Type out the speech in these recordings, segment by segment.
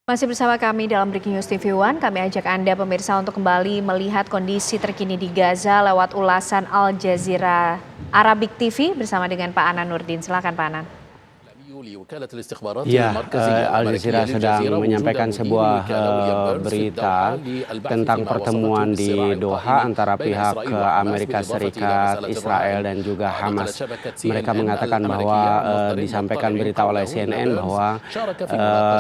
Masih bersama kami dalam Breaking News TV One, kami ajak Anda pemirsa untuk kembali melihat kondisi terkini di Gaza lewat ulasan Al Jazeera Arabic TV bersama dengan Pak Anan Nurdin. Silakan Pak Anan. Ya, Al Jazeera sedang menyampaikan sebuah berita tentang pertemuan di Doha antara pihak Amerika Serikat, Israel dan juga Hamas. Mereka mengatakan bahwa disampaikan berita oleh CNN bahwa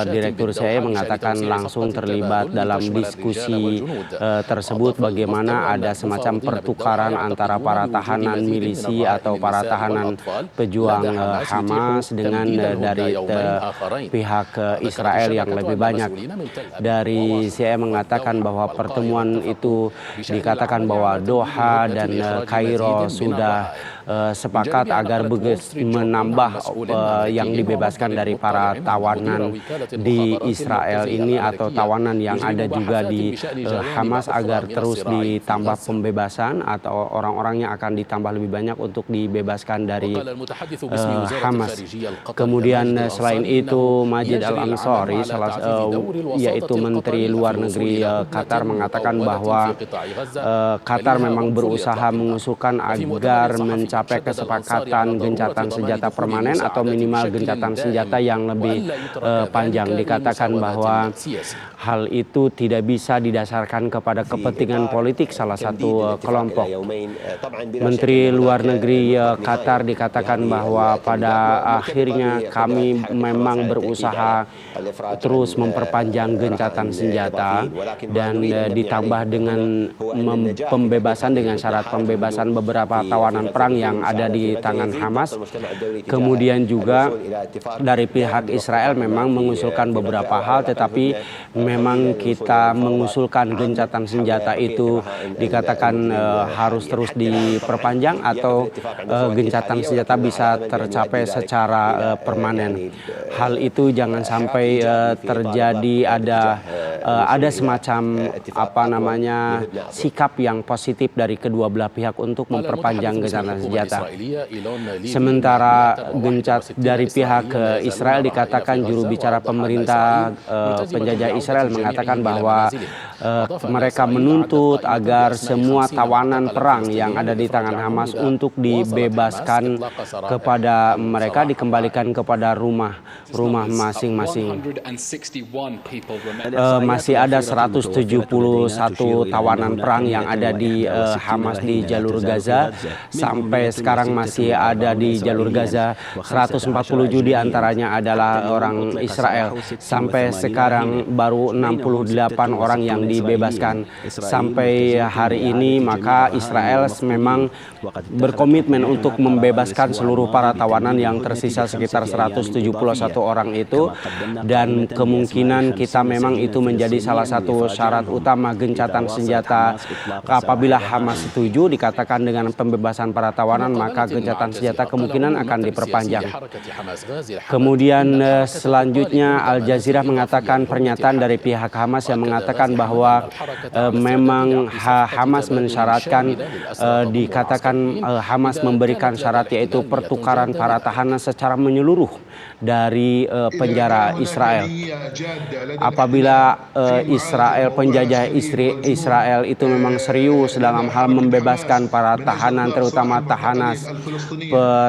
Direktur CIA mengatakan langsung terlibat dalam diskusi tersebut, bagaimana ada semacam pertukaran antara para tahanan milisi atau para tahanan pejuang Hamas dengan dari pihak Israel yang lebih banyak. Dari CIA mengatakan bahwa pertemuan itu dikatakan bahwa Doha dan Kairo sudah sepakat agar menambah yang dibebaskan dari para tawanan di Israel ini atau tawanan yang ada juga di Hamas agar terus ditambah pembebasan atau orang-orangnya akan ditambah lebih banyak untuk dibebaskan dari Hamas. Kemudian selain itu Majid Al-Ansari yaitu Menteri Luar Negeri Qatar mengatakan bahwa Qatar memang berusaha mengusulkan agar mencapai kesepakatan gencatan senjata permanen atau minimal gencatan senjata yang lebih panjang. Dikatakan bahwa hal itu tidak bisa didasarkan kepada kepentingan politik salah satu kelompok. Menteri Luar Negeri Qatar dikatakan bahwa pada akhirnya kami memang berusaha terus memperpanjang gencatan senjata dan ditambah dengan pembebasan dengan syarat pembebasan beberapa tawanan perang yang ada di tangan Hamas. Kemudian juga dari pihak Israel memang mengusulkan beberapa hal, tetapi memang kita mengusulkan gencatan senjata itu dikatakan harus terus diperpanjang atau gencatan senjata bisa tercapai secara permanen. Hal itu jangan sampai terjadi ada semacam sikap yang positif dari kedua belah pihak untuk memperpanjang gencatan senjata. Sementara dari pihak Israel dikatakan juru bicara pemerintah penjajah Israel mengatakan bahwa mereka menuntut agar semua tawanan perang yang ada di tangan Hamas untuk dibebaskan kepada mereka, dikembalikan kepada rumah masing-masing. Masih ada 171 tawanan perang yang ada di Hamas di jalur Gaza. Sampai sekarang masih ada di jalur Gaza 147 diantaranya adalah orang Israel. Sampai sekarang baru 68 orang yang dibebaskan sampai hari ini. Maka Israel memang berkomitmen untuk membebaskan seluruh para tawanan yang tersisa sekitar 171 orang itu, dan kemungkinan kita memang itu menjadi salah satu syarat utama gencatan senjata. Apabila Hamas setuju dikatakan dengan pembebasan para tawanan, maka gencatan senjata kemungkinan akan diperpanjang. Kemudian selanjutnya Al Jazeera mengatakan pernyataan dari pihak Hamas yang mengatakan bahwa memang Hamas mensyaratkan, dikatakan Hamas memberikan syarat yaitu pertukaran para tahanan secara menyeluruh dari penjara Israel. Apabila penjajah Israel itu memang serius dalam hal membebaskan para tahanan, terutama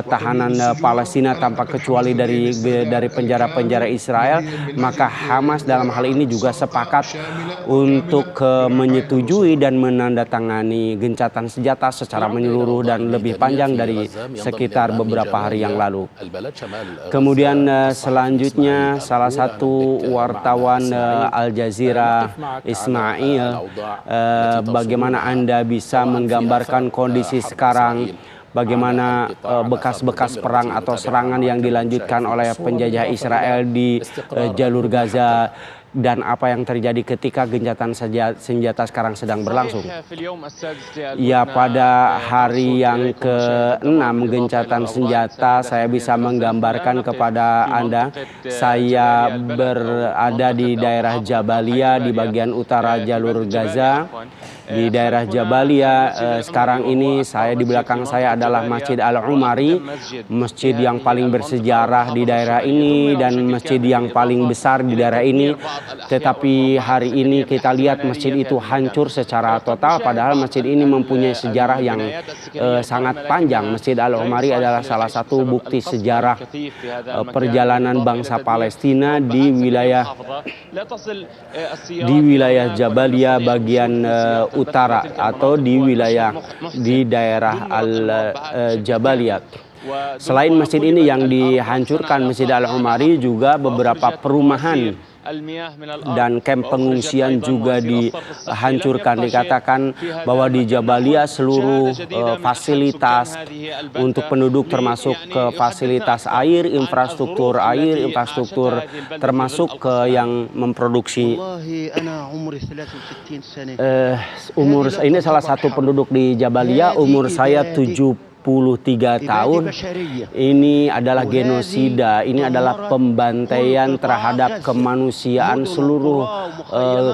tahanan Palestina tanpa kecuali dari penjara-penjara Israel, maka Hamas dalam hal ini juga sepakat untuk menyetujui dan menandatangani gencatan senjata secara menyeluruh dan lebih panjang dari sekitar beberapa hari yang lalu. Kemudian selanjutnya salah satu wartawan Al Jazeera, Ismail, bagaimana Anda bisa menggambarkan kondisi sekarang, bagaimana bekas-bekas perang atau serangan yang dilanjutkan oleh penjajah Israel di jalur Gaza, dan apa yang terjadi ketika gencatan senjata sekarang sedang berlangsung? Ya, pada hari yang ke-6 gencatan senjata, saya bisa menggambarkan kepada Anda, saya berada di daerah Jabalia di bagian utara jalur Gaza. Di daerah Jabalia sekarang ini di belakang saya adalah Masjid Al-Umari, masjid yang paling bersejarah di daerah ini dan masjid yang paling besar di daerah ini. Tetapi hari ini kita lihat masjid itu hancur secara total, padahal masjid ini mempunyai sejarah yang sangat panjang. Masjid Al-Umari adalah salah satu bukti sejarah perjalanan bangsa Palestina di wilayah Jabalia bagian utara atau di daerah Al-Jabaliyah. Selain masjid ini yang dihancurkan, Masjid Al-Umari, juga beberapa perumahan dan kamp pengungsian juga dihancurkan. Dikatakan bahwa di Jabalia seluruh fasilitas untuk penduduk termasuk ke fasilitas air, infrastruktur termasuk ke yang memproduksi ini salah satu penduduk di Jabalia, umur saya 73 tahun. Ini adalah genosida, ini adalah pembantaian terhadap kemanusiaan seluruh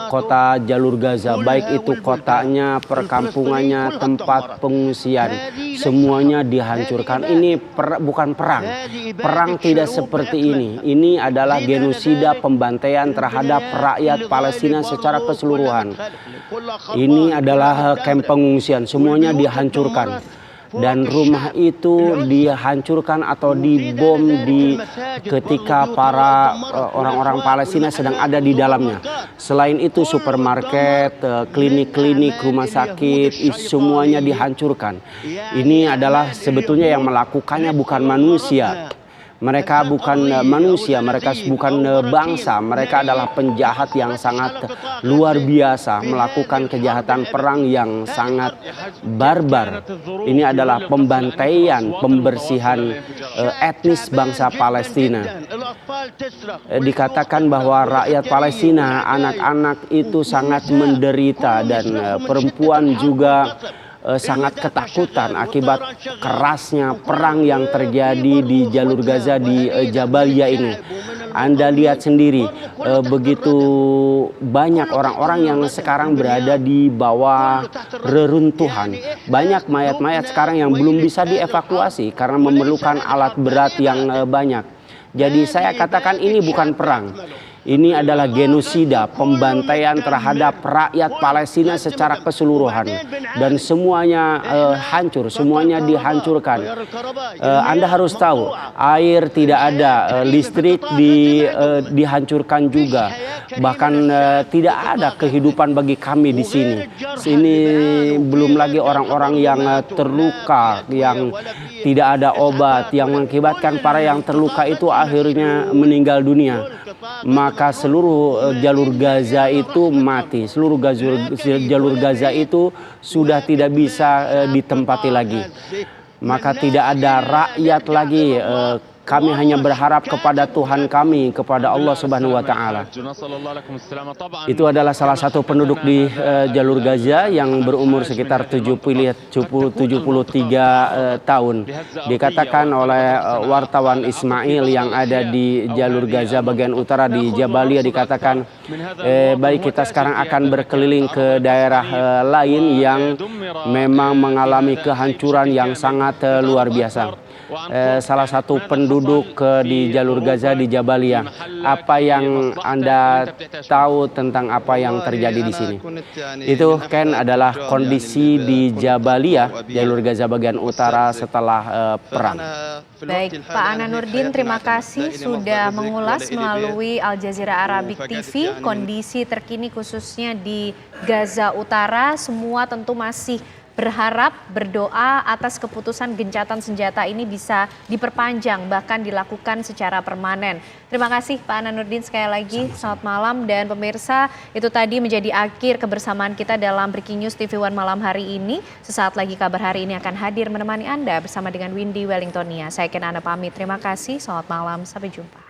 kota Jalur Gaza, baik itu kotanya, perkampungannya, tempat pengungsian, semuanya dihancurkan. Ini bukan perang. Perang tidak seperti ini. Ini adalah genosida, pembantaian terhadap rakyat Palestina secara keseluruhan. Ini adalah kamp pengungsian, semuanya dihancurkan. Dan rumah itu dihancurkan atau dibom ketika para orang-orang Palestina sedang ada di dalamnya. Selain itu supermarket, klinik-klinik, rumah sakit, semuanya dihancurkan. Ini adalah sebetulnya yang melakukannya bukan manusia. Mereka bukan manusia, mereka bukan bangsa, mereka adalah penjahat yang sangat luar biasa, melakukan kejahatan perang yang sangat barbar. Ini adalah pembantaian, pembersihan etnis bangsa Palestina. Dikatakan bahwa rakyat Palestina, anak-anak itu sangat menderita dan perempuan juga sangat ketakutan akibat kerasnya perang yang terjadi di Jalur Gaza di Jabalia ini. Anda lihat sendiri begitu banyak orang-orang yang sekarang berada di bawah reruntuhan. Banyak mayat-mayat sekarang yang belum bisa dievakuasi karena memerlukan alat berat yang banyak. Jadi saya katakan ini bukan perang. Ini adalah genosida, pembantaian terhadap rakyat Palestina secara keseluruhan. Dan semuanya hancur, semuanya dihancurkan. Anda harus tahu, air tidak ada, listrik dihancurkan juga. Bahkan tidak ada kehidupan bagi kami di sini. Sini belum lagi orang-orang yang terluka, yang tidak ada obat, yang mengakibatkan para yang terluka itu akhirnya meninggal dunia. Maka seluruh jalur Gaza itu mati. Seluruh jalur Gaza itu sudah tidak bisa ditempati lagi. Maka tidak ada rakyat lagi. Kami hanya berharap kepada Tuhan kami, kepada Allah Subhanahu wa Ta'ala. Itu adalah salah satu penduduk di Jalur Gaza yang berumur sekitar 73 tahun. Dikatakan oleh wartawan Ismail yang ada di Jalur Gaza bagian utara di Jabalia, dikatakan baik kita sekarang akan berkeliling ke daerah lain yang memang mengalami kehancuran yang sangat luar biasa. Salah satu penduduk di Jalur Gaza di Jabalia. Apa yang Anda tahu tentang apa yang terjadi di sini? Itu kan adalah kondisi di Jabalia, Jalur Gaza bagian utara setelah perang. Baik, Pak Anan Nurdin, terima kasih sudah mengulas melalui Al Jazeera Arabic TV kondisi terkini khususnya di Gaza Utara. Semua tentu masih berharap, berdoa atas keputusan gencatan senjata ini bisa diperpanjang, bahkan dilakukan secara permanen. Terima kasih Pak Anan Nurdin sekali lagi, selamat malam. Dan pemirsa, itu tadi menjadi akhir kebersamaan kita dalam Breaking News TV One malam hari ini. Sesaat lagi kabar hari ini akan hadir menemani Anda bersama dengan Windy Wellingtonia. Saya Ken Ana pamit, terima kasih, selamat malam, sampai jumpa.